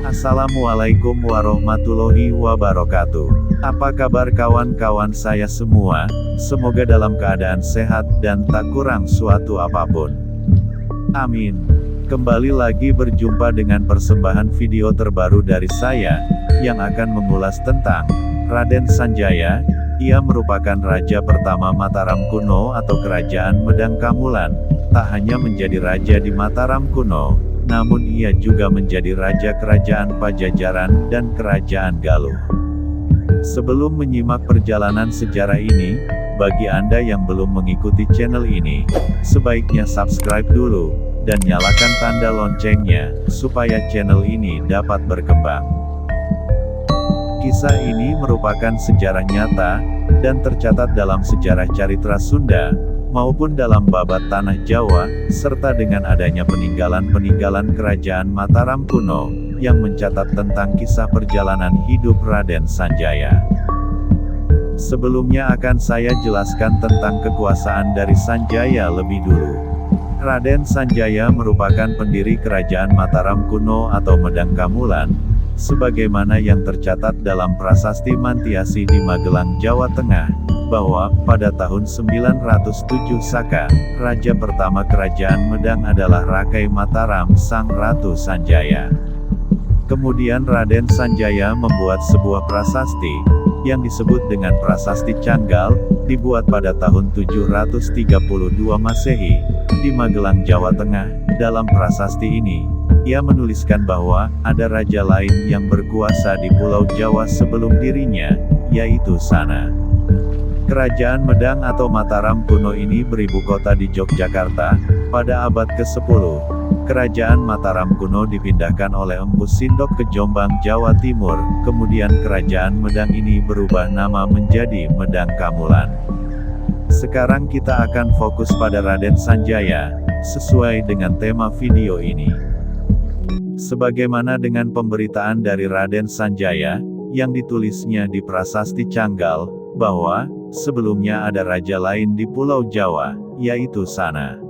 Assalamualaikum warahmatullahi wabarakatuh. Apa kabar kawan-kawan saya semua? Semoga dalam keadaan sehat dan tak kurang suatu apapun. Amin. Kembali lagi berjumpa dengan persembahan video terbaru dari saya, yang akan mengulas tentang Raden Sanjaya. Ia merupakan raja pertama Mataram kuno atau Kerajaan Medang Kamulan. Tak hanya menjadi raja di Mataram kuno, namun ia juga menjadi raja Kerajaan Pajajaran dan Kerajaan Galuh. Sebelum menyimak perjalanan sejarah ini, bagi Anda yang belum mengikuti channel ini, sebaiknya subscribe dulu, dan nyalakan tanda loncengnya, supaya channel ini dapat berkembang. Kisah ini merupakan sejarah nyata, dan tercatat dalam sejarah Carita Sunda, maupun dalam babat Tanah Jawa, serta dengan adanya peninggalan-peninggalan Kerajaan Mataram kuno, yang mencatat tentang kisah perjalanan hidup Raden Sanjaya. Sebelumnya akan saya jelaskan tentang kekuasaan dari Sanjaya lebih dulu. Raden Sanjaya merupakan pendiri Kerajaan Mataram kuno atau Medang Kamulan, sebagaimana yang tercatat dalam Prasasti Mantiasi di Magelang, Jawa Tengah, bahwa pada tahun 907 Saka, raja pertama Kerajaan Medang adalah Rakai Mataram Sang Ratu Sanjaya. Kemudian Raden Sanjaya membuat sebuah prasasti, yang disebut dengan Prasasti Canggal, dibuat pada tahun 732 Masehi, di Magelang, Jawa Tengah. Dalam prasasti ini, ia menuliskan bahwa ada raja lain yang berkuasa di Pulau Jawa sebelum dirinya, yaitu Sana. Kerajaan Medang atau Mataram kuno ini beribu kota di Yogyakarta. Pada abad ke-10, Kerajaan Mataram kuno dipindahkan oleh Empu Sindok ke Jombang, Jawa Timur. Kemudian Kerajaan Medang ini berubah nama menjadi Medang Kamulan. Sekarang kita akan fokus pada Raden Sanjaya, sesuai dengan tema video ini. Sebagaimana dengan pemberitaan dari Raden Sanjaya, yang ditulisnya di Prasasti Canggal, bahwa sebelumnya ada raja lain di Pulau Jawa, yaitu Sana.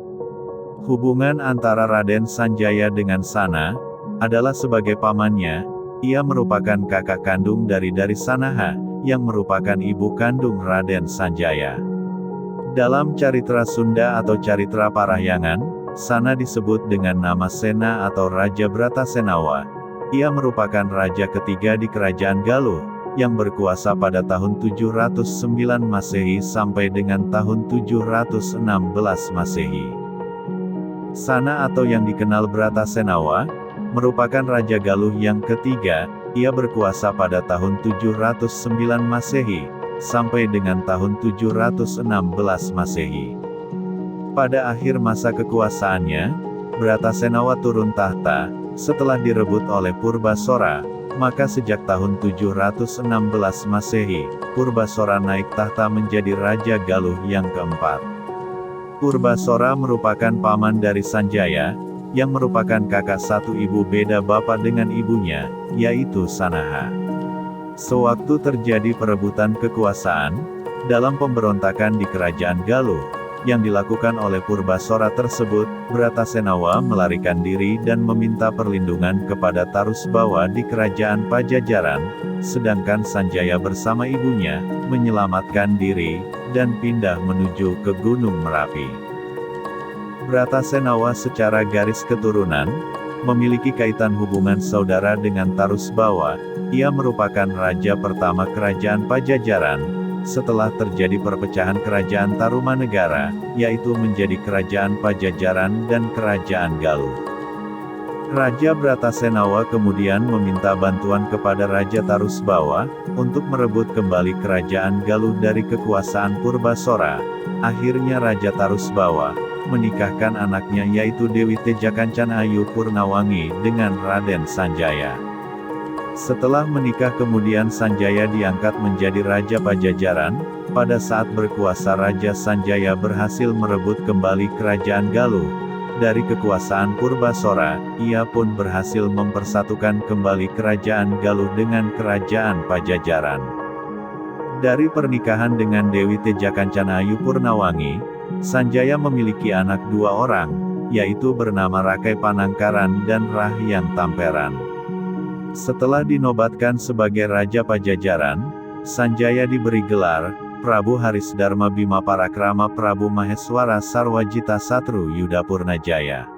Hubungan antara Raden Sanjaya dengan Sana adalah sebagai pamannya. Ia merupakan kakak kandung dari Sanaha, yang merupakan ibu kandung Raden Sanjaya. Dalam Carita Sunda atau Carita Parahyangan, Sana disebut dengan nama Sena atau Raja Bratasenawa. Ia merupakan raja ketiga di Kerajaan Galuh, yang berkuasa pada tahun 709 Masehi sampai dengan tahun 716 Masehi. Sana atau yang dikenal Bratasenawa, merupakan Raja Galuh yang ketiga. Ia berkuasa pada tahun 709 Masehi, sampai dengan tahun 716 Masehi. Pada akhir masa kekuasaannya, Bratasenawa turun tahta, setelah direbut oleh Purbasora, maka sejak tahun 716 Masehi, Purbasora naik tahta menjadi Raja Galuh yang keempat. Purbasora merupakan paman dari Sanjaya, yang merupakan kakak satu ibu beda bapak dengan ibunya, yaitu Sanaha. Sewaktu terjadi perebutan kekuasaan, dalam pemberontakan di Kerajaan Galuh, yang dilakukan oleh Purbasora tersebut, Bratasenawa melarikan diri dan meminta perlindungan kepada Tarusbawa di Kerajaan Pajajaran, sedangkan Sanjaya bersama ibunya, menyelamatkan diri, dan pindah menuju ke Gunung Merapi. Bratasenawa secara garis keturunan, memiliki kaitan hubungan saudara dengan Tarusbawa. Ia merupakan raja pertama Kerajaan Pajajaran, setelah terjadi perpecahan Kerajaan Tarumanegara, yaitu menjadi Kerajaan Pajajaran dan Kerajaan Galuh. Raja Bratasenawa kemudian meminta bantuan kepada Raja Tarusbawa, untuk merebut kembali Kerajaan Galuh dari kekuasaan Purbasora. Akhirnya Raja Tarusbawa, menikahkan anaknya yaitu Dewi Tejakancan Ayu Purnawangi dengan Raden Sanjaya. Setelah menikah kemudian Sanjaya diangkat menjadi Raja Pajajaran. Pada saat berkuasa Raja Sanjaya berhasil merebut kembali Kerajaan Galuh dari kekuasaan Purbasora. Ia pun berhasil mempersatukan kembali Kerajaan Galuh dengan Kerajaan Pajajaran. Dari pernikahan dengan Dewi Tejakancan Ayu Purnawangi, Sanjaya memiliki anak dua orang, yaitu bernama Rakai Panangkaran dan Rahyang Tamperan. Setelah dinobatkan sebagai Raja Pajajaran, Sanjaya diberi gelar Prabu Harisdharma Bima Parakrama Prabu Maheswara Sarwajita Satru Yuda Purnajaya.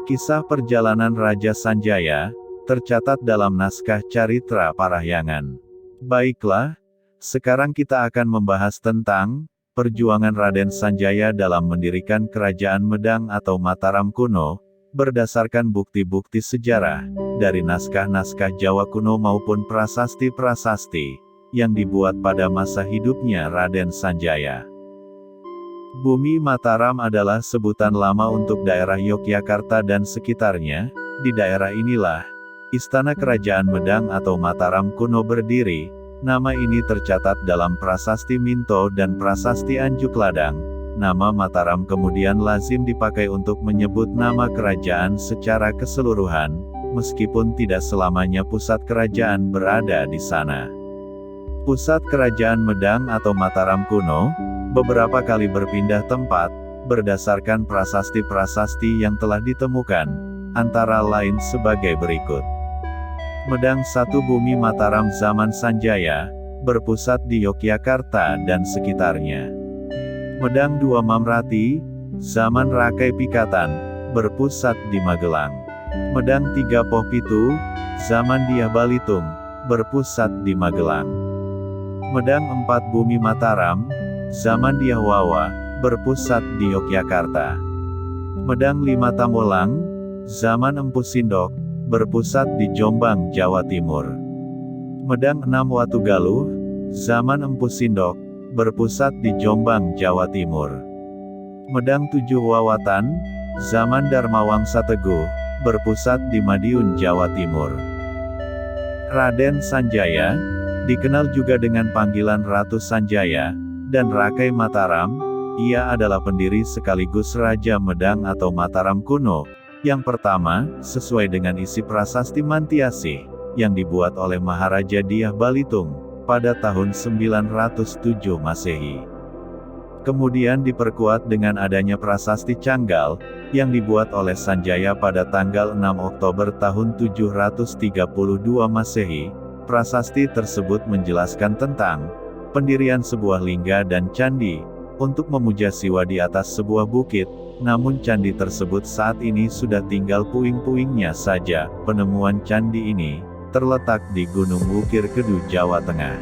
Kisah perjalanan Raja Sanjaya tercatat dalam naskah Caritra Parahyangan. Baiklah, sekarang kita akan membahas tentang perjuangan Raden Sanjaya dalam mendirikan Kerajaan Medang atau Mataram kuno, berdasarkan bukti-bukti sejarah dari naskah-naskah Jawa kuno maupun prasasti-prasasti yang dibuat pada masa hidupnya Raden Sanjaya. Bumi Mataram adalah sebutan lama untuk daerah Yogyakarta dan sekitarnya. Di daerah inilah Istana Kerajaan Medang atau Mataram kuno berdiri. Nama ini tercatat dalam Prasasti Minto dan Prasasti Anjuk Ladang. Nama Mataram kemudian lazim dipakai untuk menyebut nama kerajaan secara keseluruhan, meskipun tidak selamanya pusat kerajaan berada di sana. Pusat Kerajaan Medang atau Mataram kuno, beberapa kali berpindah tempat, berdasarkan prasasti-prasasti yang telah ditemukan, antara lain sebagai berikut. Medang 1 Bumi Mataram zaman Sanjaya, berpusat di Yogyakarta dan sekitarnya. Medang 2 Mamrati, zaman Rakai Pikatan, berpusat di Magelang. Medang 3 Pohpitu, zaman Dyah Balitung, berpusat di Magelang. Medang 4 Bumi Mataram, zaman Dyah Wawa, berpusat di Yogyakarta. Medang 5 Tamolang, zaman Empu Sindok, berpusat di Jombang, Jawa Timur. Medang 6 Watugaluh, zaman Empu Sindok, berpusat di Jombang, Jawa Timur. Medang 7 Wawatan, zaman Darmawangsa Teguh, berpusat di Madiun, Jawa Timur. Raden Sanjaya dikenal juga dengan panggilan Ratu Sanjaya dan Rakai Mataram. Ia adalah pendiri sekaligus Raja Medang atau Mataram kuno. Yang pertama, sesuai dengan isi prasasti Mantiasih yang dibuat oleh Maharaja Dyah Balitung pada tahun 907 Masehi. Kemudian diperkuat dengan adanya prasasti Canggal yang dibuat oleh Sanjaya pada tanggal 6 Oktober tahun 732 Masehi. Prasasti tersebut menjelaskan tentang pendirian sebuah lingga dan candi untuk memuja Siwa di atas sebuah bukit, namun candi tersebut saat ini sudah tinggal puing-puingnya saja. Penemuan candi ini terletak di Gunung Wukir Kedu, Jawa Tengah.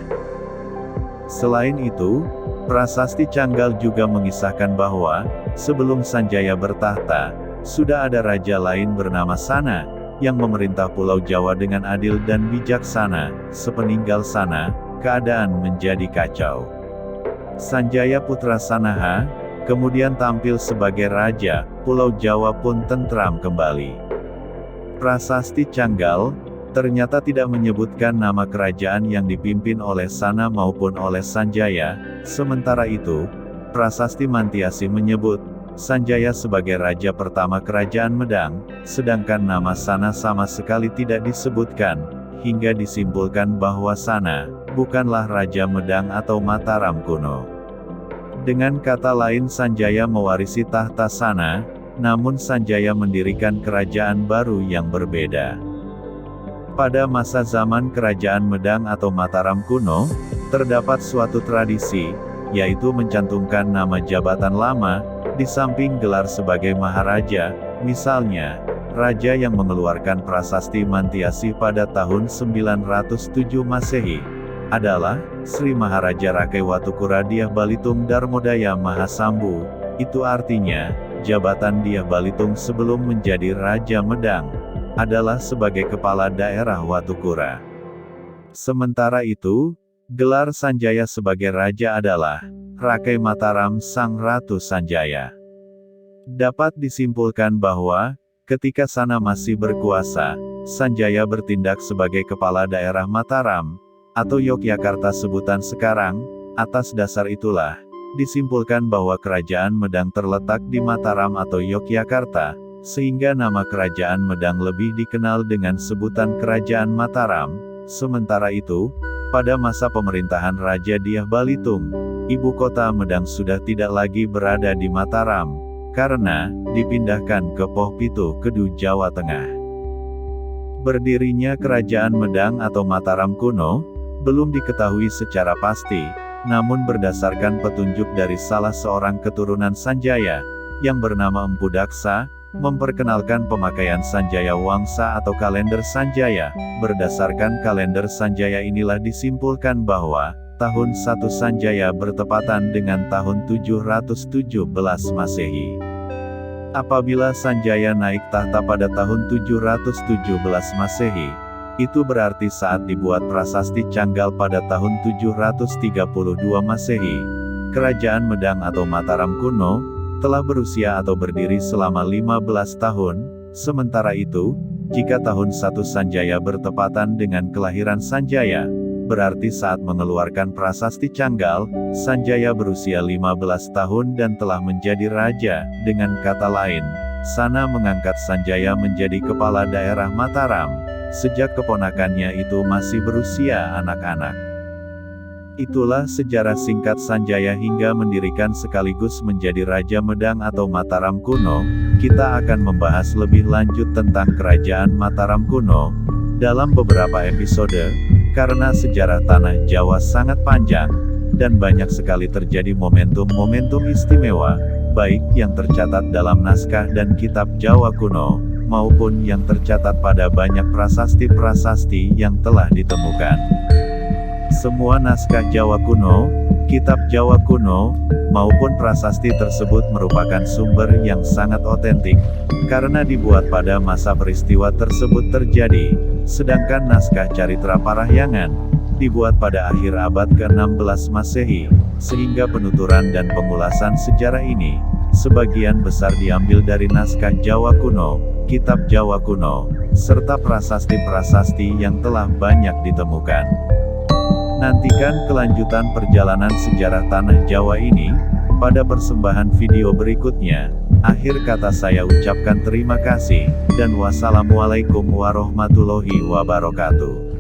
Selain itu, prasasti Canggal juga mengisahkan bahwa sebelum Sanjaya bertahta, sudah ada raja lain bernama Sana yang memerintah Pulau Jawa dengan adil dan bijaksana. Sepeninggal Sana, keadaan menjadi kacau. Sanjaya putra Sanaha kemudian tampil sebagai raja. Pulau Jawa pun tentram kembali. Prasasti Canggal ternyata tidak menyebutkan nama kerajaan yang dipimpin oleh Sana maupun oleh Sanjaya. Sementara itu, prasasti Mantiasih menyebut Sanjaya sebagai raja pertama Kerajaan Medang, sedangkan nama Sana sama sekali tidak disebutkan, hingga disimpulkan bahwa Sana bukanlah Raja Medang atau Mataram kuno. Dengan kata lain, Sanjaya mewarisi tahta Sana, namun Sanjaya mendirikan kerajaan baru yang berbeda. Pada masa zaman Kerajaan Medang atau Mataram kuno, terdapat suatu tradisi, yaitu mencantumkan nama jabatan lama di samping gelar sebagai Maharaja. Misalnya, raja yang mengeluarkan prasasti Mantiasih pada tahun 907 Masehi adalah Sri Maharaja Rakai Watukura Dyah Balitung Darmodaya Mahasambu. Itu artinya, jabatan Dyah Balitung sebelum menjadi Raja Medang adalah sebagai kepala daerah Watukura. Sementara itu, gelar Sanjaya sebagai raja adalah Rakai Mataram Sang Ratu Sanjaya. Dapat disimpulkan bahwa, ketika Sana masih berkuasa, Sanjaya bertindak sebagai kepala daerah Mataram, atau Yogyakarta sebutan sekarang. Atas dasar itulah, disimpulkan bahwa Kerajaan Medang terletak di Mataram atau Yogyakarta, sehingga nama Kerajaan Medang lebih dikenal dengan sebutan Kerajaan Mataram. Sementara itu, pada masa pemerintahan Raja Dyah Balitung, ibu kota Medang sudah tidak lagi berada di Mataram, karena dipindahkan ke Pohpitu Kedu, Jawa Tengah. Berdirinya Kerajaan Medang atau Mataram kuno, belum diketahui secara pasti, namun berdasarkan petunjuk dari salah seorang keturunan Sanjaya, yang bernama Empu Daksa, memperkenalkan pemakaian Sanjaya Wangsa atau kalender Sanjaya. Berdasarkan kalender Sanjaya inilah disimpulkan bahwa, tahun 1 Sanjaya bertepatan dengan tahun 717 Masehi. Apabila Sanjaya naik tahta pada tahun 717 Masehi, itu berarti saat dibuat prasasti Canggal pada tahun 732 Masehi, Kerajaan Medang atau Mataram kuno, telah berusia atau berdiri selama 15 tahun, sementara itu, jika tahun 1 Sanjaya bertepatan dengan kelahiran Sanjaya, berarti saat mengeluarkan prasasti Canggal, Sanjaya berusia 15 tahun dan telah menjadi raja. Dengan kata lain, Sana mengangkat Sanjaya menjadi kepala daerah Mataram, sejak keponakannya itu masih berusia anak-anak. Itulah sejarah singkat Sanjaya hingga mendirikan sekaligus menjadi Raja Medang atau Mataram kuno. Kita akan membahas lebih lanjut tentang Kerajaan Mataram kuno dalam beberapa episode, karena sejarah tanah Jawa sangat panjang, dan banyak sekali terjadi momentum-momentum istimewa, baik yang tercatat dalam naskah dan kitab Jawa kuno, maupun yang tercatat pada banyak prasasti-prasasti yang telah ditemukan. Semua naskah Jawa kuno, kitab Jawa kuno, maupun prasasti tersebut merupakan sumber yang sangat otentik, karena dibuat pada masa peristiwa tersebut terjadi. Sedangkan naskah Caritra Parahyangan, dibuat pada akhir abad ke-16 Masehi, sehingga penuturan dan pengulasan sejarah ini, sebagian besar diambil dari naskah Jawa kuno, kitab Jawa kuno, serta prasasti-prasasti yang telah banyak ditemukan. Nantikan kelanjutan perjalanan sejarah tanah Jawa ini, pada persembahan video berikutnya. Akhir kata saya ucapkan terima kasih, dan wassalamualaikum warahmatullahi wabarakatuh.